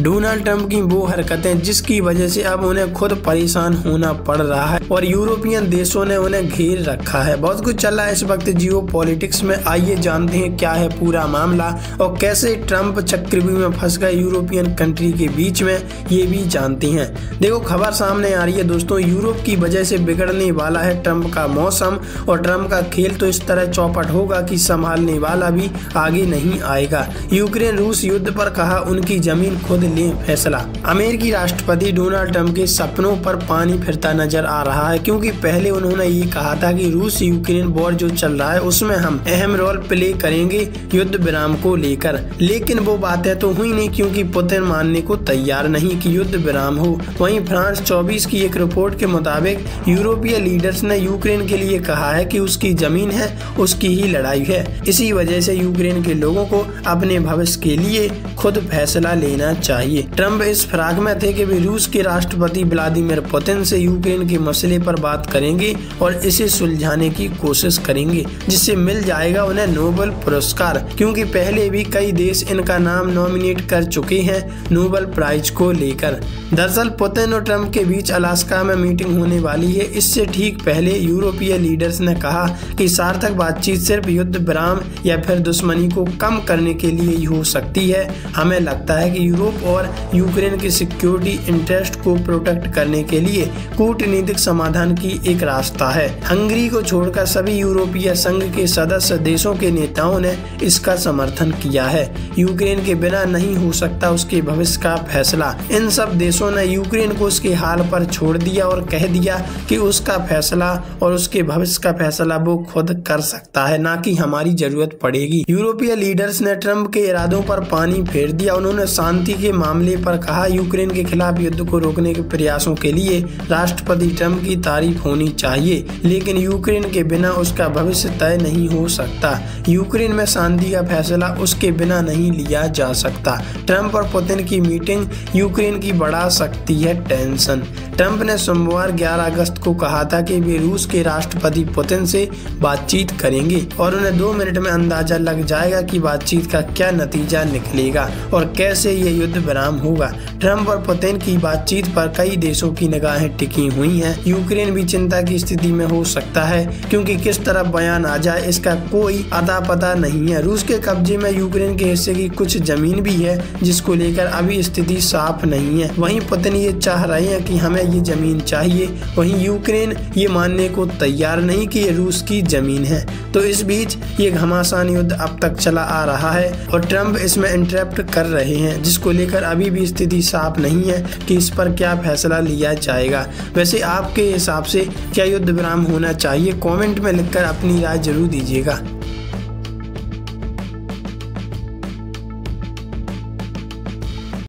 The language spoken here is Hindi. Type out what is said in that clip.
डोनाल्ड ट्रंप की वो हरकतें जिसकी वजह से अब उन्हें खुद परेशान होना पड़ रहा है और यूरोपियन देशों ने उन्हें घेर रखा है। बहुत कुछ चल रहा है इस वक्त जियो पॉलिटिक्स में। आइए जानते हैं क्या है पूरा मामला और कैसे ट्रंप चक्रव्यूह में फंस गए यूरोपियन कंट्री के बीच में, ये भी जानते हैं। देखो खबर सामने आ रही है दोस्तों, यूरोप की वजह से बिगड़ने वाला है ट्रंप का मौसम और ट्रंप का खेल तो इस तरह चौपट होगा कि संभालने वाला भी आगे नहीं आएगा। यूक्रेन रूस युद्ध पर कहा उनकी जमीन खुद ले फैसला। अमेरिकी राष्ट्रपति डोनाल्ड ट्रंप के सपनों पर पानी फिरता नजर आ रहा है, क्योंकि पहले उन्होंने ये कहा था कि रूस यूक्रेन वॉर जो चल रहा है उसमें हम अहम रोल प्ले करेंगे युद्ध विराम को लेकर, लेकिन वो बातें तो हुई नहीं क्योंकि पुतिन मानने को तैयार नहीं कि युद्ध विराम हो। वहीं फ्रांस 24 की एक रिपोर्ट के मुताबिक यूरोपीय लीडर्स ने यूक्रेन के लिए कहा है कि उसकी जमीन है, उसकी ही लड़ाई है। इसी वजह से यूक्रेन के लोगों को अपने भविष्य के लिए खुद फैसला लेना चाहिए। ट्रंप इस फिराक में थे कि वे रूस के राष्ट्रपति व्लादिमीर पुतिन से यूक्रेन के मसले पर बात करेंगे और इसे सुलझाने की कोशिश करेंगे, जिससे मिल जाएगा उन्हें नोबेल पुरस्कार, क्योंकि पहले भी कई देश इनका नाम नॉमिनेट कर चुके हैं नोबेल प्राइज को लेकर। दरअसल पुतिन और ट्रंप के बीच अलास्का में मीटिंग होने वाली है। इससे ठीक पहले यूरोपीय लीडर्स ने कहा कि सार्थक बातचीत सिर्फ युद्ध विराम या फिर दुश्मनी को कम करने के लिए ही हो सकती है। हमें लगता है कि यूरोप और यूक्रेन के सिक्योरिटी इंटरेस्ट को प्रोटेक्ट करने के लिए कूटनीतिक समाधान की एक रास्ता है। हंगरी को छोड़कर सभी यूरोपीय संघ के सदस्य देशों के नेताओं ने इसका समर्थन किया है। यूक्रेन के बिना नहीं हो सकता उसके भविष्य का फैसला। इन सब देशों ने यूक्रेन को उसके हाल पर छोड़ दिया और कह दिया कि उसका फैसला और उसके भविष्य का फैसला वो खुद कर सकता है, ना कि हमारी जरूरत पड़ेगी। यूरोपीय लीडर्स ने ट्रंप के इरादों पर पानी फेर दिया। उन्होंने शांति के मामले पर कहा यूक्रेन के खिलाफ युद्ध को रोकने के प्रयासों के लिए राष्ट्रपति ट्रंप की तारीफ होनी चाहिए, लेकिन यूक्रेन के बिना उसका भविष्य तय नहीं हो सकता। यूक्रेन में शांति का फैसला उसके बिना नहीं लिया जा सकता। ट्रंप और पुतिन की मीटिंग यूक्रेन की बढ़ा सकती है टेंशन। ट्रंप ने सोमवार 11 अगस्त को कहा था कि वे रूस के राष्ट्रपति पुतिन से बातचीत करेंगे और उन्हें 2 मिनट में अंदाजा लग जाएगा कि बातचीत का क्या नतीजा निकलेगा और कैसे ये युद्ध विराम होगा। ट्रंप और पुतिन की बातचीत पर कई देशों की निगाहें टिकी हुई हैं। यूक्रेन भी चिंता की स्थिति में हो सकता है, क्योंकि किस तरफ बयान आ जाए इसका कोई अता पता नहीं है। रूस के कब्जे में यूक्रेन के हिस्से की कुछ जमीन भी है, जिसको लेकर अभी स्थिति साफ नहीं है। वहीं पुतिन ये चाह रहे हैं कि हमें ये जमीन चाहिए, वहीं यूक्रेन ये मानने को तैयार नहीं कि ये रूस की जमीन है। तो इस बीच ये घमासान युद्ध अब तक चला आ रहा है और ट्रंप इसमें इंटरप्ट कर रहे हैं, जिसको लेकर अभी भी स्थिति साफ नहीं है कि इस पर क्या फैसला लिया जाएगा। वैसे आपके हिसाब से क्या युद्ध विराम होना चाहिए? कमेंट में लिखकर अपनी राय जरूर दीजिएगा।